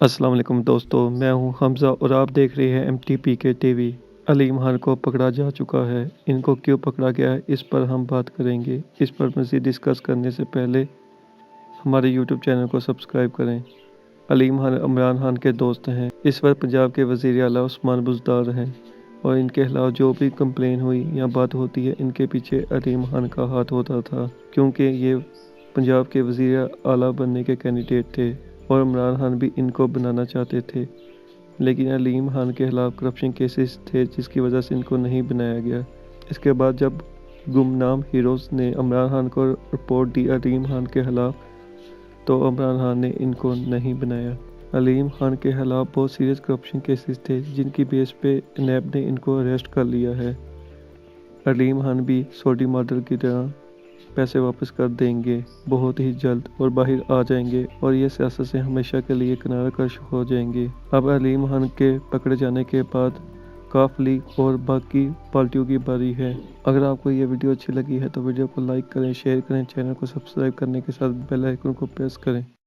السلام علیکم دوستو، میں ہوں حمزہ اور آپ دیکھ رہے ہیں MTPK ٹی وی۔ علیم خان کو پکڑا جا چکا ہے۔ ان کو کیوں پکڑا گیا ہے اس پر ہم بات کریں گے۔ اس پر مزید ڈسکس کرنے سے پہلے ہمارے YouTube چینل کو سبسکرائب کریں۔ علیم خان عمران خان کے دوست ہیں۔ اس وقت پنجاب کے وزیر اعلیٰ عثمان بزدار ہیں اور ان کے خلاف جو بھی کمپلین ہوئی یا بات ہوتی ہے ان کے پیچھے علیم خان کا ہاتھ ہوتا تھا، کیونکہ یہ پنجاب کے وزیر اعلیٰ بننے کے کینڈیڈیٹ تھے اور عمران خان بھی ان کو بنانا چاہتے تھے، لیکن علیم خان کے خلاف کرپشن کیسز تھے جس کی وجہ سے ان کو نہیں بنایا گیا۔ اس کے بعد جب گمنام ہیروز نے عمران خان کو رپورٹ دی علیم خان کے خلاف تو عمران خان نے ان کو نہیں بنایا۔ علیم خان کے خلاف بہت سیریس کرپشن کیسز تھے جن کی بیس پہ نیب نے ان کو اریسٹ کر لیا ہے۔ علیم خان بھی سعودی ماڈل کی طرح پیسے واپس کر دیں گے بہت ہی جلد اور باہر آ جائیں گے اور یہ سیاست سے ہمیشہ کے لیے کنارہ کش ہو جائیں گے۔ اب علیم خان کے پکڑے جانے کے بعد کاف لیگ اور باقی پارٹیوں کی باری ہے۔ اگر آپ کو یہ ویڈیو اچھی لگی ہے تو ویڈیو کو لائک کریں، شیئر کریں، چینل کو سبسکرائب کرنے کے ساتھ بیل آئیکن کو پریس کریں۔